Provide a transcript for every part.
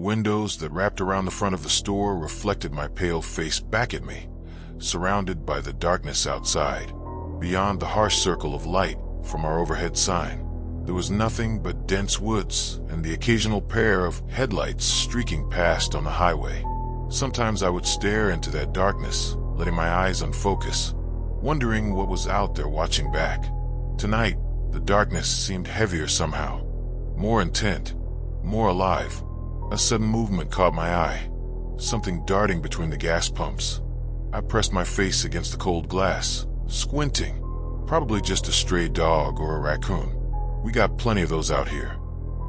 windows that wrapped around the front of the store reflected my pale face back at me, surrounded by the darkness outside. Beyond the harsh circle of light from our overhead sign, there was nothing but dense woods and the occasional pair of headlights streaking past on the highway. Sometimes I would stare into that darkness, letting my eyes unfocus, wondering what was out there watching back. Tonight, the darkness seemed heavier somehow, more intent, more alive. A sudden movement caught my eye, something darting between the gas pumps. I pressed my face against the cold glass, squinting. Probably just a stray dog or a raccoon. We got plenty of those out here.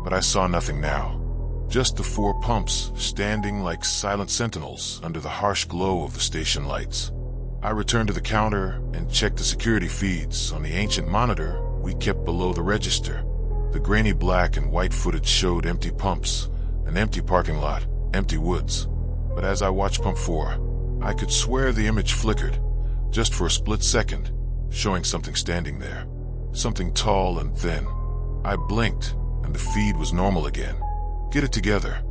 But I saw nothing now. Just the 4 pumps standing like silent sentinels under the harsh glow of the station lights. I returned to the counter and checked the security feeds on the ancient monitor we kept below the register. The grainy black and white footage showed empty pumps, an empty parking lot, empty woods. But as I watched pump 4, I could swear the image flickered, just for a split second, showing something standing there. Something tall and thin. I blinked, and the feed was normal again. Get it together,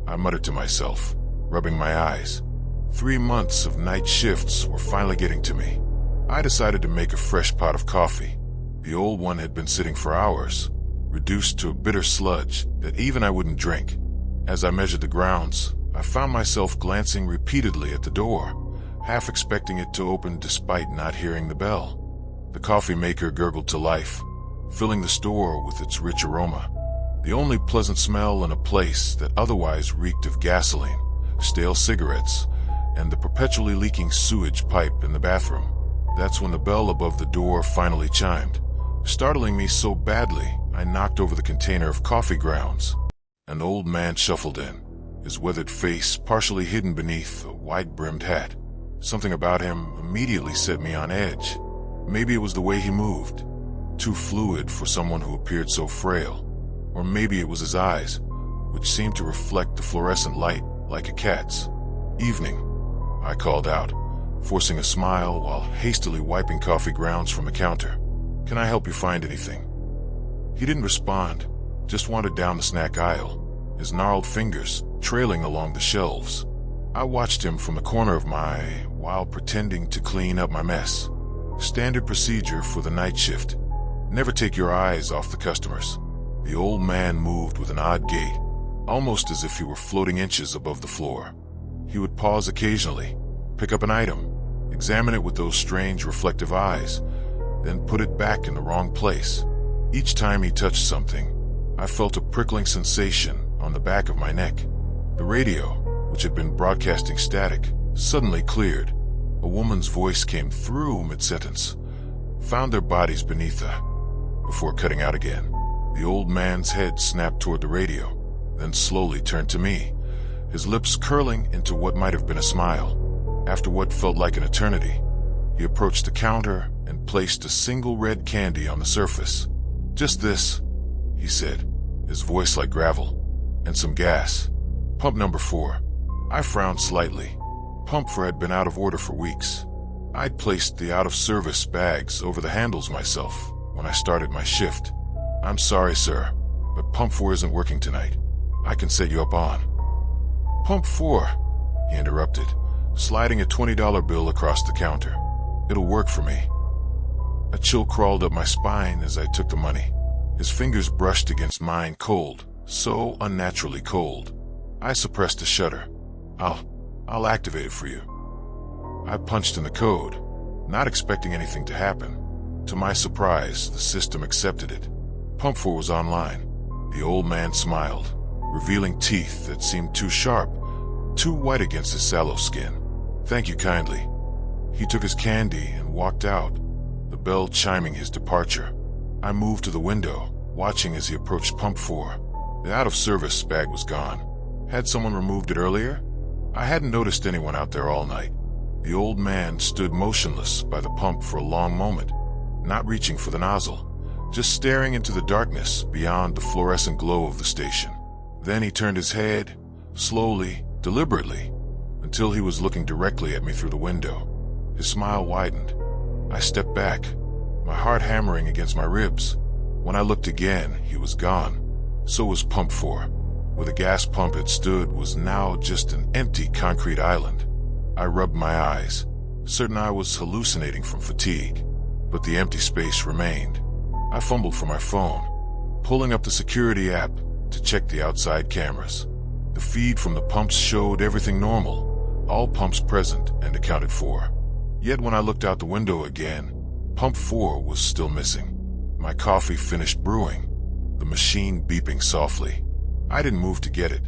I muttered to myself, rubbing my eyes. 3 months of night shifts were finally getting to me. I decided to make a fresh pot of coffee. The old one had been sitting for hours, reduced to a bitter sludge that even I wouldn't drink. As I measured the grounds, I found myself glancing repeatedly at the door, half expecting it to open despite not hearing the bell. The coffee maker gurgled to life, filling the store with its rich aroma. The only pleasant smell in a place that otherwise reeked of gasoline, stale cigarettes, and the perpetually leaking sewage pipe in the bathroom. That's when the bell above the door finally chimed, startling me so badly I knocked over the container of coffee grounds. An old man shuffled in, his weathered face partially hidden beneath a wide-brimmed hat. Something about him immediately set me on edge. Maybe it was the way he moved, too fluid for someone who appeared so frail. Or maybe it was his eyes, which seemed to reflect the fluorescent light like a cat's. "Evening," I called out, forcing a smile while hastily wiping coffee grounds from the counter. "Can I help you find anything?" He didn't respond, just wandered down the snack aisle, his gnarled fingers trailing along the shelves. I watched him from the corner of my eye while pretending to clean up my mess. Standard procedure for the night shift. Never take your eyes off the customers. The old man moved with an odd gait, almost as if he were floating inches above the floor. He would pause occasionally, pick up an item, examine it with those strange reflective eyes, then put it back in the wrong place. Each time he touched something, I felt a prickling sensation on the back of my neck. The radio, which had been broadcasting static, suddenly cleared. A woman's voice came through mid-sentence. "Found their bodies beneath the..." before cutting out again. The old man's head snapped toward the radio, then slowly turned to me, his lips curling into what might have been a smile. After what felt like an eternity, he approached the counter and placed a single red candy on the surface. "Just this," he said, his voice like gravel, "and some gas. Pump number 4. I frowned slightly. Pump 4 had been out of order for weeks. I'd placed the out-of-service bags over the handles myself when I started my shift. "I'm sorry, sir, but Pump 4 isn't working tonight. I can set you up on..." "Pump 4, he interrupted, sliding a $20 bill across the counter. "It'll work for me." A chill crawled up my spine as I took the money. His fingers brushed against mine, cold, so unnaturally cold. I suppressed a shudder. I'll activate it for you." I punched in the code, not expecting anything to happen. To my surprise, the system accepted it. Pump 4 was online. The old man smiled, revealing teeth that seemed too sharp, too white against his sallow skin. "Thank you kindly." He took his candy and walked out, the bell chiming his departure. I moved to the window, watching as he approached Pump 4. The out-of-service bag was gone. Had someone removed it earlier? I hadn't noticed anyone out there all night. The old man stood motionless by the pump for a long moment, not reaching for the nozzle, just staring into the darkness beyond the fluorescent glow of the station. Then he turned his head, slowly, deliberately, until he was looking directly at me through the window. His smile widened. I stepped back, my heart hammering against my ribs. When I looked again, he was gone. So was Pump 4. Where the gas pump had stood was now just an empty concrete island. I rubbed my eyes, certain I was hallucinating from fatigue, but the empty space remained. I fumbled for my phone, pulling up the security app to check the outside cameras. The feed from the pumps showed everything normal, all pumps present and accounted for. Yet when I looked out the window again, pump 4 was still missing. My coffee finished brewing, the machine beeping softly. I didn't move to get it.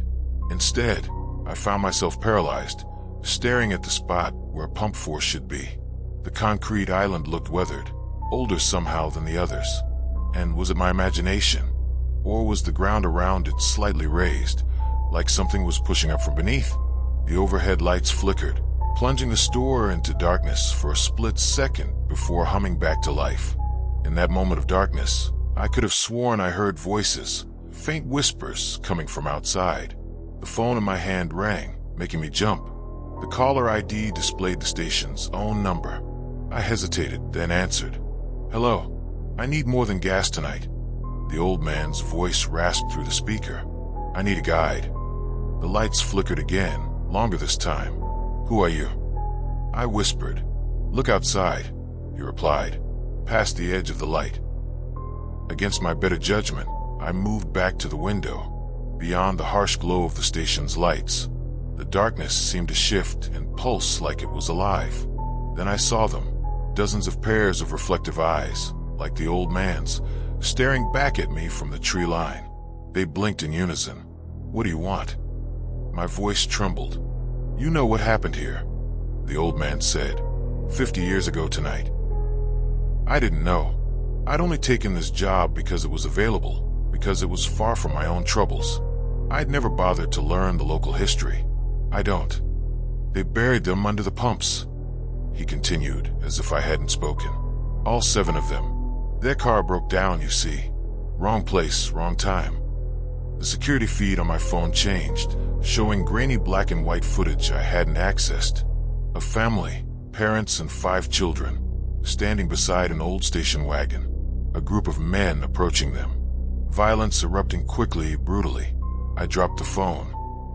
Instead, I found myself paralyzed, staring at the spot where pump 4 should be. The concrete island looked weathered, older somehow than the others. And was it my imagination? Or was the ground around it slightly raised, like something was pushing up from beneath? The overhead lights flickered, plunging the store into darkness for a split second before humming back to life. In that moment of darkness, I could have sworn I heard voices, faint whispers coming from outside. The phone in my hand rang, making me jump. The caller ID displayed the station's own number. I hesitated, then answered. "Hello, I need more than gas tonight." The old man's voice rasped through the speaker. "I need a guide." The lights flickered again, longer this time. "Who are you?" I whispered. "Look outside," he replied, past the edge of the light. Against my better judgment, I moved back to the window. Beyond the harsh glow of the station's lights, the darkness seemed to shift and pulse like it was alive. Then I saw them, dozens of pairs of reflective eyes, like the old man's, staring back at me from the tree line. They blinked in unison. "What do you want?" My voice trembled. "You know what happened here," the old man said, 50 years ago tonight. I didn't know. I'd only taken this job because it was available, because it was far from my own troubles. I'd never bothered to learn the local history. I don't. "They buried them under the pumps," he continued, as if I hadn't spoken. "All 7 of them. Their car broke down, you see. Wrong place, wrong time." The security feed on my phone changed, showing grainy black and white footage I hadn't accessed. A family, parents and 5 children, standing beside an old station wagon. A group of men approaching them. Violence erupting quickly, brutally. I dropped the phone,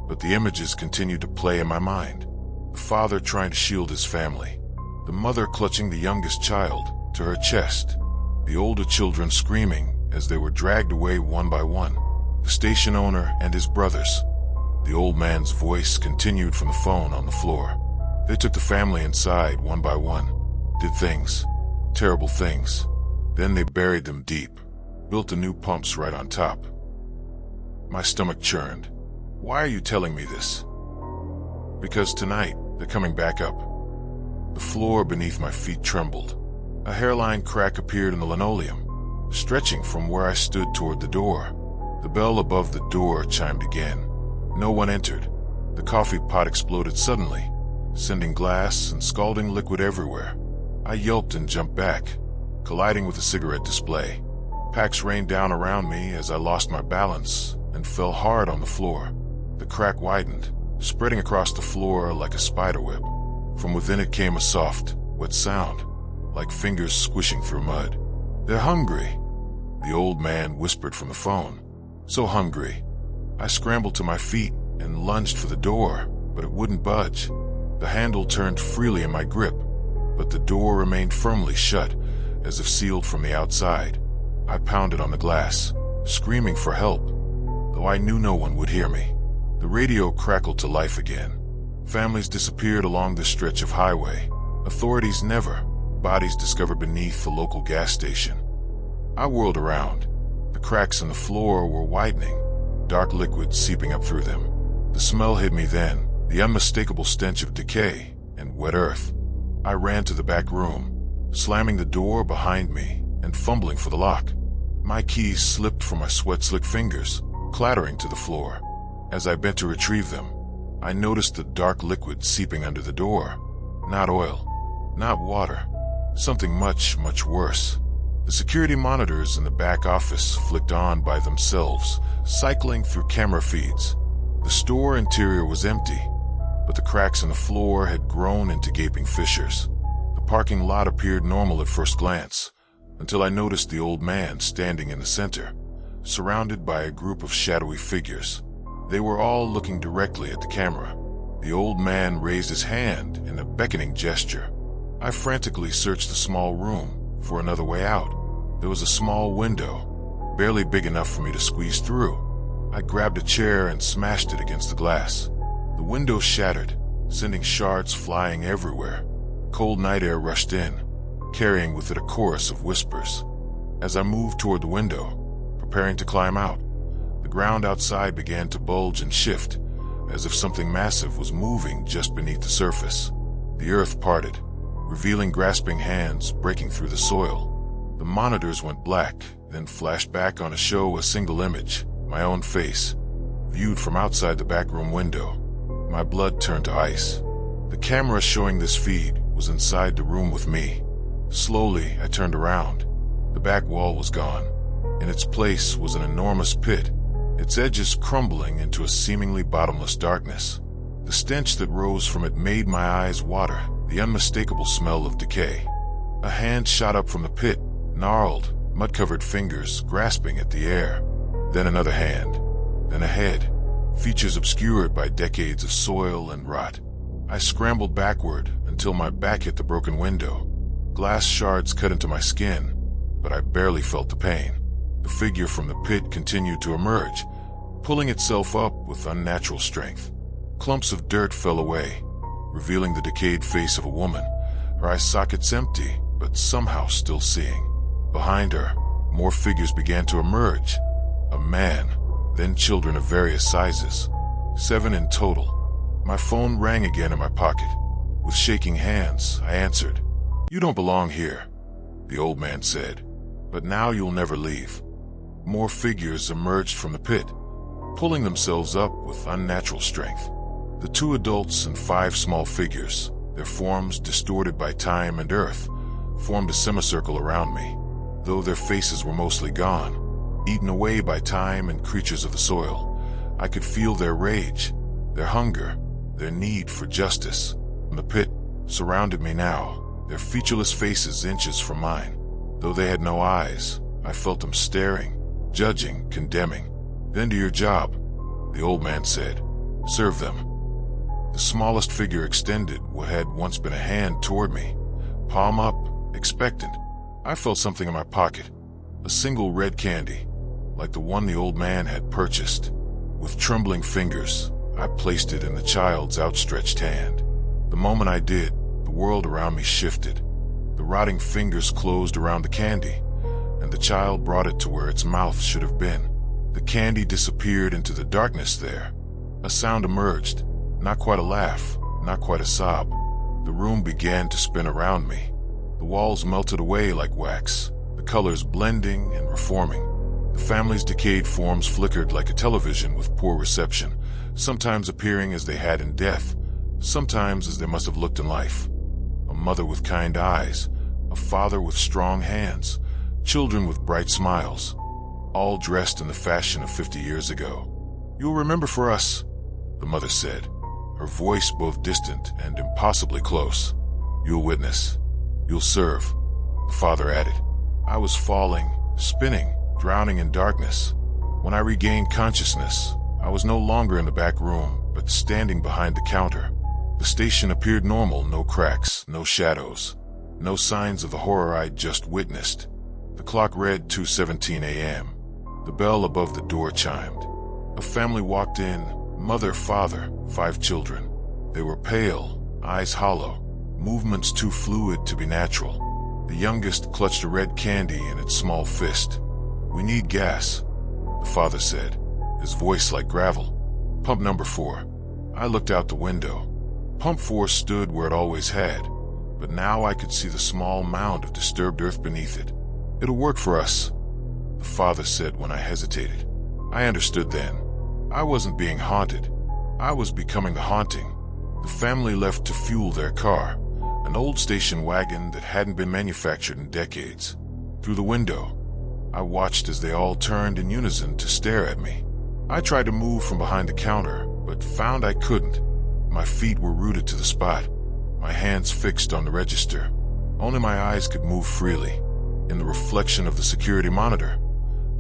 but the images continued to play in my mind. The father trying to shield his family. The mother clutching the youngest child to her chest. The older children screaming as they were dragged away one by one. The station owner and his brothers. The old man's voice continued from the phone on the floor. They took the family inside one by one. Did things. Terrible things. Then they buried them deep. Built the new pumps right on top. My stomach churned. "Why are you telling me this?" "Because tonight, they're coming back up." The floor beneath my feet trembled. A hairline crack appeared in the linoleum, stretching from where I stood toward the door. The bell above the door chimed again. No one entered. The coffee pot exploded suddenly, sending glass and scalding liquid everywhere. I yelped and jumped back, colliding with a cigarette display. Packs rained down around me as I lost my balance and fell hard on the floor. The crack widened, spreading across the floor like a spiderweb. From within it came a soft, wet sound, like fingers squishing through mud. "They're hungry," the old man whispered from the phone. "So hungry." I scrambled to my feet and lunged for the door, but it wouldn't budge. The handle turned freely in my grip, but the door remained firmly shut, as if sealed from the outside. I pounded on the glass, screaming for help, though I knew no one would hear me. The radio crackled to life again. Families disappeared along the stretch of highway. Authorities never. Bodies discovered beneath the local gas station. I whirled around. The cracks in the floor were widening, dark liquid seeping up through them. The smell hit me then, the unmistakable stench of decay and wet earth. I ran to the back room, slamming the door behind me and fumbling for the lock. My keys slipped from my sweat-slick fingers, clattering to the floor. As I bent to retrieve them, I noticed the dark liquid seeping under the door. Not oil, not water, something much, much worse. The security monitors in the back office flicked on by themselves, cycling through camera feeds. The store interior was empty, but the cracks in the floor had grown into gaping fissures. The parking lot appeared normal at first glance, until I noticed the old man standing in the center, surrounded by a group of shadowy figures. They were all looking directly at the camera. The old man raised his hand in a beckoning gesture. I frantically searched the small room for another way out. There was a small window, barely big enough for me to squeeze through. I grabbed a chair and smashed it against the glass. The window shattered, sending shards flying everywhere. Cold night air rushed in, carrying with it a chorus of whispers. As I moved toward the window, preparing to climb out, the ground outside began to bulge and shift, as if something massive was moving just beneath the surface. The earth parted, revealing grasping hands breaking through the soil. The monitors went black, then flashed back on to show a single image, my own face, viewed from outside the backroom window. My blood turned to ice. The camera showing this feed was inside the room with me. Slowly, I turned around. The back wall was gone. In its place was an enormous pit, its edges crumbling into a seemingly bottomless darkness. The stench that rose from it made my eyes water, the unmistakable smell of decay. A hand shot up from the pit, gnarled, mud-covered fingers grasping at the air. Then another hand, then a head, features obscured by decades of soil and rot. I scrambled backward until my back hit the broken window. Glass shards cut into my skin, but I barely felt the pain. The figure from the pit continued to emerge, pulling itself up with unnatural strength. Clumps of dirt fell away, revealing the decayed face of a woman, her eye sockets empty, but somehow still seeing. Behind her, more figures began to emerge. A man, then children of various sizes. 7 in total. My phone rang again in my pocket. With shaking hands, I answered. "You don't belong here," the old man said, "but now you'll never leave." More figures emerged from the pit, pulling themselves up with unnatural strength. The 2 adults and 5 small figures, their forms distorted by time and earth, formed a semicircle around me. Though their faces were mostly gone, eaten away by time and creatures of the soil, I could feel their rage, their hunger, their need for justice. The pit surrounded me now, their featureless faces inches from mine. Though they had no eyes, I felt them staring, judging, condemning. "Then do your job," the old man said. "Serve them." The smallest figure extended what had once been a hand toward me, palm up, expectant. I felt something in my pocket, a single red candy, like the one the old man had purchased. With trembling fingers, I placed it in the child's outstretched hand. The moment I did, the world around me shifted. The rotting fingers closed around the candy, and the child brought it to where its mouth should have been. The candy disappeared into the darkness there. A sound emerged, not quite a laugh, not quite a sob. The room began to spin around me. The walls melted away like wax, the colors blending and reforming. The family's decayed forms flickered like a television with poor reception, sometimes appearing as they had in death, sometimes as they must have looked in life. A mother with kind eyes, a father with strong hands, children with bright smiles, all dressed in the fashion of 50 years ago. "You'll remember for us," the mother said, her voice both distant and impossibly close. "You'll witness. You'll serve," the father added. I was falling, spinning, drowning in darkness. When I regained consciousness, I was no longer in the back room, but standing behind the counter. The station appeared normal, no cracks, no shadows, no signs of the horror I'd just witnessed. The clock read 2:17 a.m. The bell above the door chimed. A family walked in, mother, father, 5 children. They were pale, eyes hollow, movements too fluid to be natural. The youngest clutched a red candy in its small fist. "We need gas," the father said, his voice like gravel. "Pump number 4. I looked out the window. Pump 4 stood where it always had, but now I could see the small mound of disturbed earth beneath it. "It'll work for us," the father said when I hesitated. I understood then. I wasn't being haunted. I was becoming the haunting. The family left to fuel their car, an old station wagon that hadn't been manufactured in decades. Through the window, I watched as they all turned in unison to stare at me. I tried to move from behind the counter, but found I couldn't. My feet were rooted to the spot, my hands fixed on the register. Only my eyes could move freely. In the reflection of the security monitor,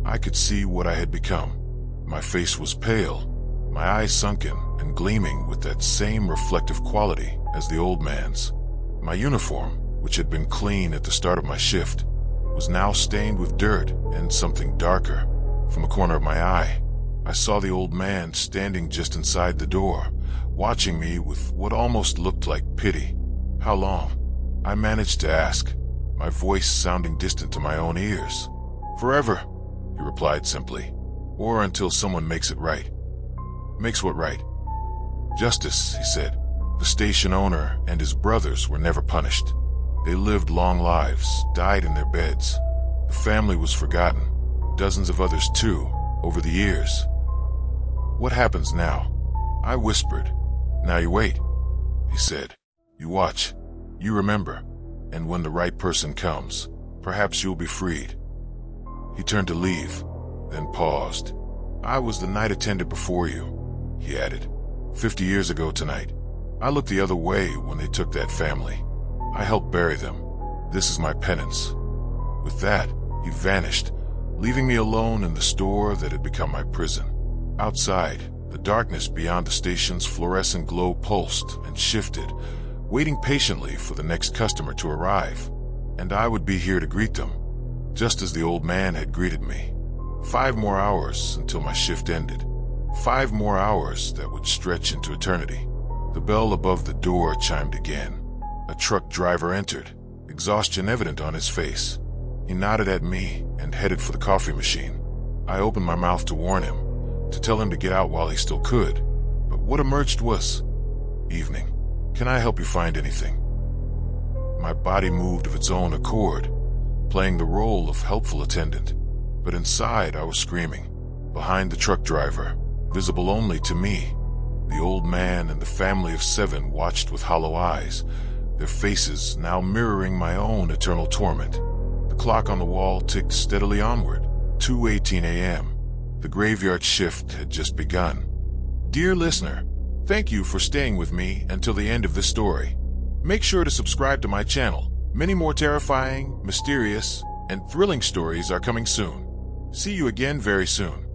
I could see what I had become. My face was pale, my eyes sunken and gleaming with that same reflective quality as the old man's. My uniform, which had been clean at the start of my shift, was now stained with dirt and something darker. From the corner of my eye, I saw the old man standing just inside the door, watching me with what almost looked like pity. "How long?" I managed to ask, my voice sounding distant to my own ears. "Forever," he replied simply. "Or until someone makes it right." "Makes what right?" "Justice," he said. "The station owner and his brothers were never punished. They lived long lives, died in their beds. The family was forgotten, dozens of others too, over the years." "What happens now?" I whispered. "Now you wait," he said. "You watch, you remember, and when the right person comes, perhaps you'll be freed." He turned to leave, then paused. "I was the night attendant before you," he added. 50 years ago tonight. I looked the other way when they took that family. I helped bury them. This is my penance." With that, he vanished, leaving me alone in the store that had become my prison. Outside, the darkness beyond the station's fluorescent glow pulsed and shifted, waiting patiently for the next customer to arrive. And I would be here to greet them, just as the old man had greeted me. 5 more hours until my shift ended. 5 more hours that would stretch into eternity. The bell above the door chimed again. A truck driver entered, exhaustion evident on his face. He nodded at me and headed for the coffee machine. I opened my mouth to warn him, to tell him to get out while he still could, but what emerged was, "Evening. Can I help you find anything?" My body moved of its own accord, playing the role of helpful attendant, but inside I was screaming. Behind the truck driver, visible only to me, the old man and the family of 7 watched with hollow eyes, their faces now mirroring my own eternal torment. The clock on the wall ticked steadily onward. 2:18 a.m. The graveyard shift had just begun. Dear listener, thank you for staying with me until the end of this story. Make sure to subscribe to my channel. Many more terrifying, mysterious, and thrilling stories are coming soon. See you again very soon.